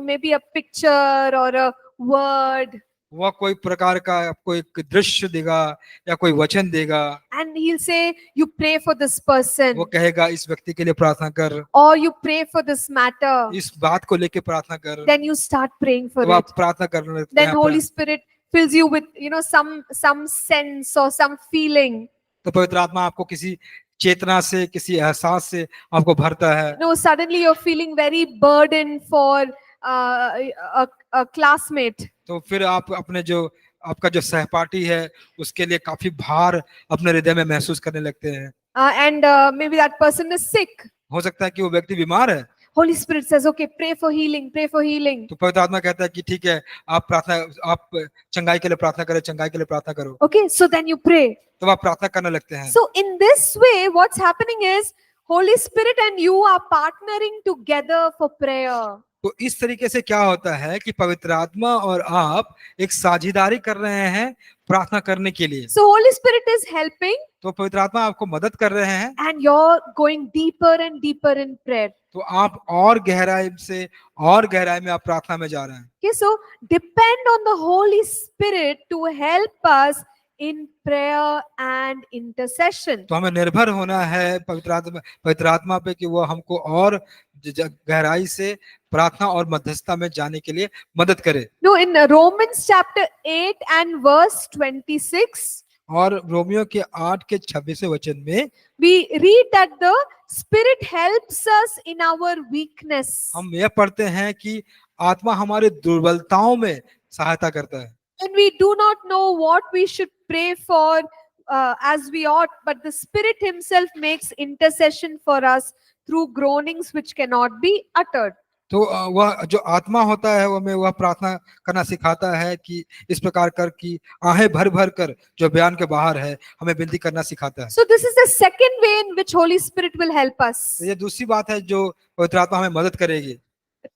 maybe a picture or a word, वह कोई प्रकार का आपको एक दृश्य देगा या कोई वचन देगा। and he'll say, you pray for this person, वो कहेगा इस व्यक्ति के लिए प्रार्थना कर, or you pray for this matter. इस बात को लेके प्रार्थना कर। Then you start praying for तो आप it. प्रार्थना करने लगते Then हैं। Holy Spirit fills you with, some sense or some feeling. तो पवित्र आत्मा आपको किसी चेतना से, किसी एहसास से आपको भरता है। Suddenly you're feeling very burdened for a classmate. तो फिर आप अपने जो आपका जो सहपाठी है उसके लिए काफी भार अपने हृदय में महसूस करने लगते हैं। And maybe that person is sick. हो सकता है कि वो व्यक्ति बीमार है। Holy Spirit says, okay, pray for healing, pray for healing. तो पवित्र आत्मा कहता है कि ठीक है, आप चंगाई के लिए प्रार्थना करें, चंगाई के लिए प्रार्थना करो। Okay, so then you pray. तो आप प्रार्थना करने लगते हैं। So in this way, what's happening is Holy Spirit and you are partnering together for prayer. तो इस तरीके से क्या होता है कि पवित्र आत्मा और आप एक साझेदारी कर रहे हैं प्रार्थना करने के लिए। So Holy Spirit is helping तो पवित्र आत्मा आपको मदद कर रहे हैं and you're going deeper and deeper in prayer. तो आप और गहराई में आप प्रार्थना में जा रहे हैं। Okay, so depend on the Holy Spirit to help us in prayer and intercession. तो हमें निर्भर होना है पवित्र आत्मा पे कि वो हमको और गहराई से प्रार्थना और मध्यस्थता में जाने के लिए मदद करे। No, in Romans chapter 8 and verse 26, और रोमियो के 8 के 26वें वचन में we read that the Spirit helps us in our weakness. हम यह पढ़ते हैं कि आत्मा हमारे दुर्बलताओं में सहायता करता है। When we do not know what we should pray for as we ought, but the Spirit Himself makes intercession for us through groanings which cannot be uttered. तो वह जो आत्मा होता है वो हमें वह प्रार्थना करना सिखाता है कि इस प्रकार कर कि आहें भर भर कर जो बयान के बाहर है हमें विनती करना सिखाता है। So this is the second way in which Holy Spirit will help us तो ये दूसरी बात है जो पवित्र आत्मा हमें मदद करेगी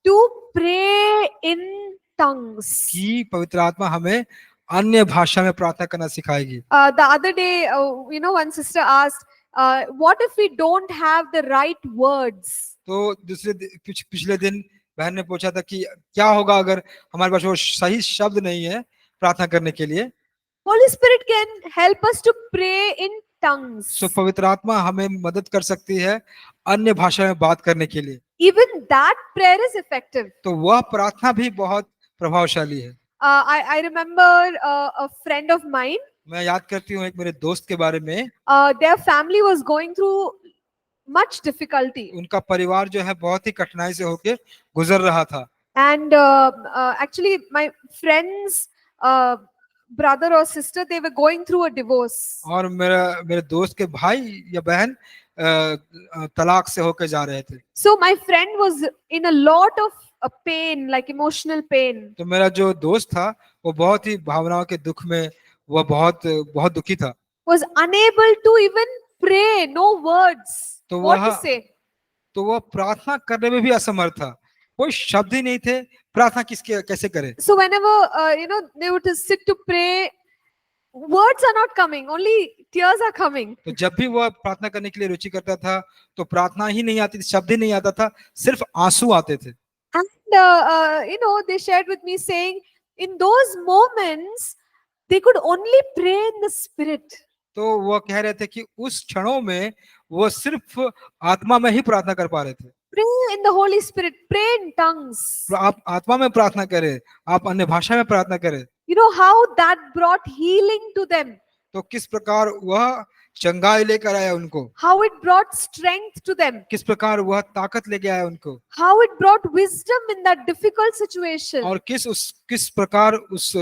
to pray in tongues. कि पवित्र आत्मा हमें अन्य भाषा में प्रार्थना करना सिखाएगी। The other day, one sister asked, what if we don't have the right words? तो पिछले दिन बहन ने पूछा था कि क्या होगा अगर हमारे पास वो सही शब्द नहीं है प्रार्थना करने के लिए। Holy Spirit can help us to pray in tongues. तो पवित्र आत्मा हमें मदद कर सकती है अन्य भाषा में बात करने के लिए। Even that prayer is effective. तो वह प्रार्थना भी बहुत प्रभावशाली है। I remember a friend of mine, मैं याद करती हूँ एक मेरे दोस्त के बारे में। their family was going through much difficulty. उनका परिवार जो है बहुत ही कठिनाई से होके गुजर रहा था। And actually my friend's brother or sister, they were going through a divorce. और मेरे दोस्त के भाई या बहन तलाक से होके जा रहे थे। So my friend was in a lot of pain, like emotional pain. तो मेरा जो दोस्त था वो बहुत ही भावनाओं के दुख में वह बहुत दुखी था। Was unable to even pray, no words. तो What to say? तो वह प्रार्थना करने में भी असमर्थ था, कोई शब्द ही नहीं थे, प्रार्थना कैसे करे। So whenever they would sit to pray, words are not coming, only tears are coming. तो जब भी वह प्रार्थना करने के लिए रुचि करता था तो प्रार्थना ही नहीं आती थी, शब्द ही नहीं आता था, सिर्फ आंसू आते थे। And they shared with me saying, in those moments they could only pray in the spirit. तो वो कह रहे थे कि उस क्षणों में वो सिर्फ आत्मा में ही प्रार्थना कर पा रहे थे। Pray in the Holy Spirit, pray in tongues. आप आत्मा में प्रार्थना करें, आप अन्य भाषा में प्रार्थना करें। You know how that brought healing to them. तो किस प्रकार वह चंगाई लेकर आया उनको, how it brought strength to them, किस प्रकार वह ताकत लेके आया उनको, how it brought wisdom in that difficult situation. और किस प्रकार उस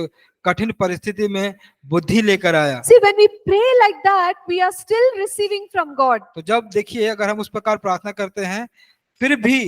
कठिन परिस्थिति में बुद्धि लेकर आया। See, when we pray like that, we are still receiving from God. तो जब देखिए अगर हम उस प्रकार प्रार्थना करते हैं फिर भी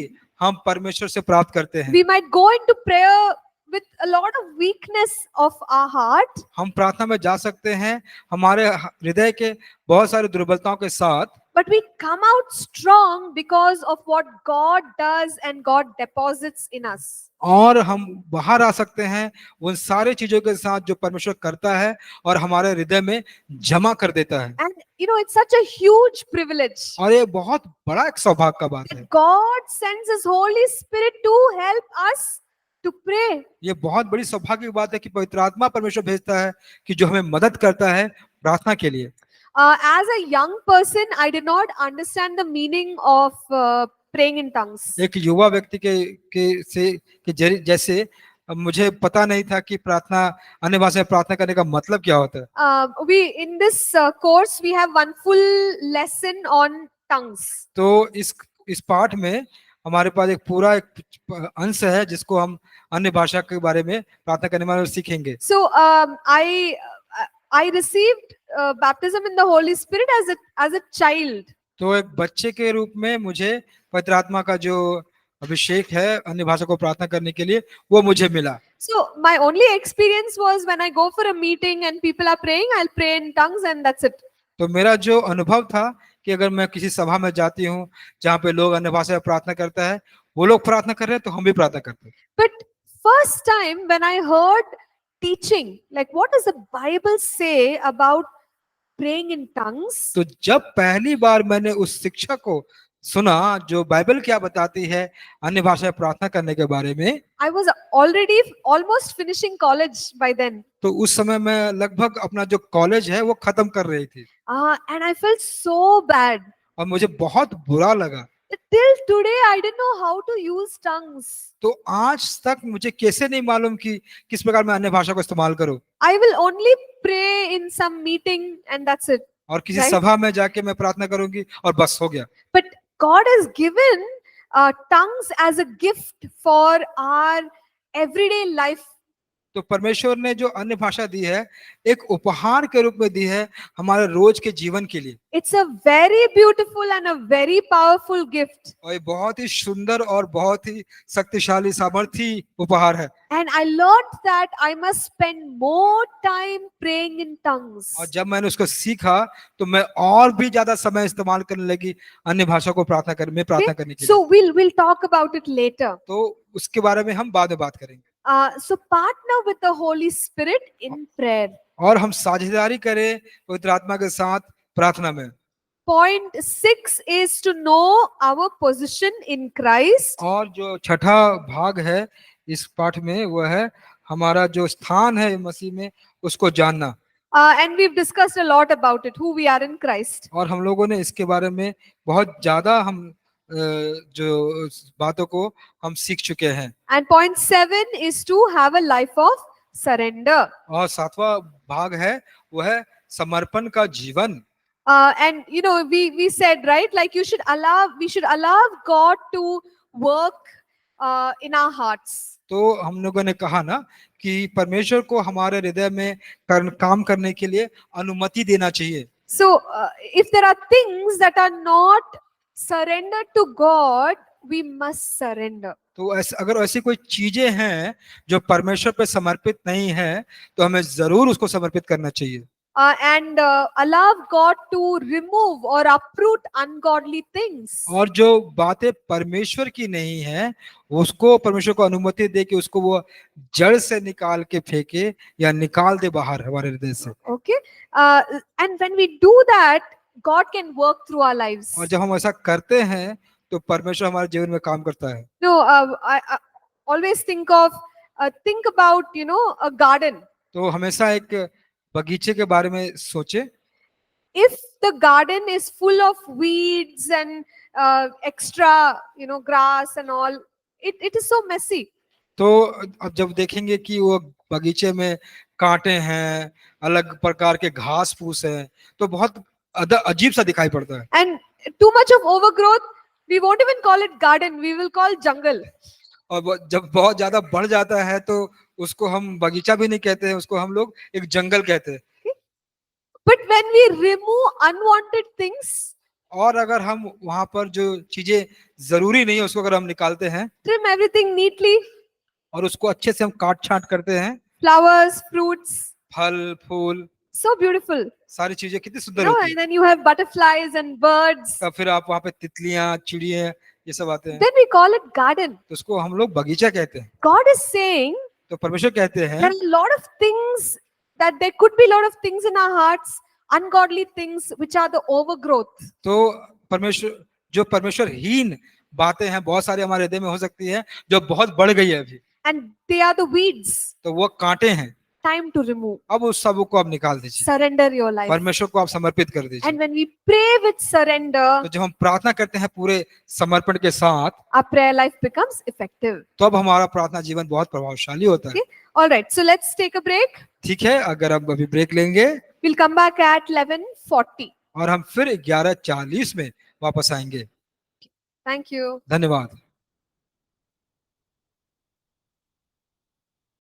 हम परमेश्वर से प्राप्त करते हैं। We might go into prayer with a lot of weakness of our heart, हम प्रार्थना में जा सकते हैं हमारे हृदय के बहुत सारी दुर्बलताओं के साथ, but we come out strong because of what God does and God deposits in us. और हम बाहर आ सकते हैं उन सारी चीजों के साथ जो परमेश्वर करता है और हमारे हृदय में जमा कर देता है। And you know, it's such a huge privilege. और ये बहुत बड़ा एक सौभाग्य का बात है। God sends His Holy Spirit to help us to pray. ये बहुत बड़ी सौभाग्य की बात है कि पवित्र आत्मा परमेश्वर भेजता है कि जो हमें मदद करता है प्रार्थना के लिए। As a young person, I did not understand the meaning of praying in tongues. एक युवा व्यक्ति जैसे मुझे पता नहीं था कि प्रार्थना अन्य भाषा में प्रार्थना करने का मतलब क्या होता है। We in this course we have one full lesson on tongues. तो इस पाठ में हमारे पास एक पूरा एक अंश है जिसको हम अन्य भाषा के बारे में प्रार्थना करने में सीखेंगे। So I received baptism in the Holy Spirit as a child. तो एक बच्चे के रूप में मुझे पवित्र आत्मा का जो अभिषेक है अन्य भाषा को प्रार्थना करने के लिए वो मुझे मिला। So my only experience was when I go for a meeting and people are praying, I'll pray in tongues and that's it. तो मेरा जो अनुभव था कि अगर मैं किसी सभा में जाती हूँ जहाँ पे लोग अन्य भाषा में प्रार्थना करता है, वो लोग प्रार्थना कर रहे हैं तो हम भी प्रार्थना करते हैं। But first time when I heard teaching, like what does the Bible say about praying in tongues? तो जब पहली बार मैंने उस शिक्षा को सुना जो बाइबल क्या बताती है अन्य भाषा में प्रार्थना करने के बारे में, I was already almost finishing college by then. तो उस समय मैं लगभग अपना जो कॉलेज है वो खत्म कर रही थी And I felt so bad. और मुझे बहुत बुरा लगा। Till today, I didn't know how to use tongues. तो आज तक मुझे कैसे नहीं मालूम कि किस प्रकार मैं अन्य भाषा को इस्तेमाल करूं, I will only pray in some meeting and that's it. और किसी Right. सभा में जाके मैं प्रार्थना करूंगी और बस हो गया। But God has given tongues as a gift for our everyday life. तो परमेश्वर ने जो अन्य भाषा दी है एक उपहार के रूप में दी है हमारे रोज के जीवन के लिए। It's a very beautiful and a very powerful gift. और ये बहुत ही सुंदर और बहुत ही शक्तिशाली सामर्थी उपहार है। And I learned that I must spend more time praying in tongues. और जब मैंने उसको सीखा तो मैं और भी ज्यादा समय इस्तेमाल करने लगी अन्य भाषा को प्रार्थना करने के लिए। So we'll talk about it later. तो उसके बारे में हम बाद में बात करेंगे। So partner with the Holy Spirit in prayer. और हम साझेदारी करें पवित्र आत्मा के साथ प्रार्थना में। Point 6 is to know our position in Christ. और जो छठा भाग है इस पाठ में वो है हमारा जो स्थान है मसीह में उसको जानना। And we've discussed a lot about it, who we are in Christ. और हम लोगों ने इसके बारे में बहुत ज्यादा हम जो बातों को हम सीख चुके हैं। And point 7 is to have a life of surrender. और सातवां भाग है वो है समर्पण का जीवन। And you know, we said, right, like we should allow God to work in our hearts. तो हम लोगों ने कहा ना कि परमेश्वर को हमारे हृदय में काम करने के लिए अनुमति देना चाहिए। So if there are things that are not surrendered to God, we must surrender. तो अगर ऐसी कोई चीजें हैं जो परमेश्वर पे समर्पित नहीं है तो हमें जरूर उसको समर्पित करना चाहिए। And allow God to remove or uproot ungodly things. और जो बातें परमेश्वर की नहीं है उसको परमेश्वर को अनुमति दे कि उसको वो जड़ से निकाल के फेंके या निकाल दे बाहर हमारे हृदय से। Okay, and when we do that, God can work through our lives. और जब हम ऐसा करते हैं तो परमेश्वर हमारे जीवन में काम करता है। No, I always think about, you know, a garden. तो हमेशा एक बगीचे के बारे में सोचे। If the garden is full of weeds and extra, you know, grass and all, it is so messy. तो अब जब देखेंगे कि वो बगीचे में कांटे हैं, अलग प्रकार के घास फूस हैं, तो बहुत अजीब सा दिखाई पड़ता है। And too much of overgrowth, we won't even call it garden, we will call jungle. और जब बहुत ज्यादा बढ़ जाता है तो उसको हम बगीचा भी नहीं कहते हैं, उसको हम लोग एक जंगल कहते हैं। But when we remove unwanted things, और अगर हम वहां पर जो चीजें जरूरी नहीं है उसको अगर हम निकालते हैं trim everything neatly, और उसको अच्छे से हम काट छांट करते हैं, flowers, fruits, फल फूल so beautiful. सारी चीजें कितनी सुंदर No, होती and है, then you have butterflies and birds. तब फिर आप वहां पे तितलियां चिड़िया ये सब आते हैं, Then we call it garden. तो उसको हम लोग बगीचा कहते हैं। God is saying तो परमेश्वर कहते हैं there are a lot of things, that there could be a lot of things in our hearts, ungodly things, which are the overgrowth. तो परमेश्वरहीन बातें हैं बहुत सारी हमारे हृदय में हो सकती है जो बहुत बढ़ गई है अभी, And they are the weeds. तो वो कांटे हैं, Time to remove. अब उस सब को आप निकाल दीजिए, Surrender your life. परमेश्वर को आप समर्पित कर दीजिए। And when we pray with surrender, तो जब हम प्रार्थना करते हैं पूरे समर्पण के साथ, our prayer life becomes effective. तो अब हमारा प्रार्थना जीवन बहुत प्रभावशाली होता है। All right, so let's take a break. ठीक है, अगर हम अभी ब्रेक लेंगे We'll come back at 11:40. और हम फिर 11:40 में वापस आएंगे। Thank you. धन्यवाद।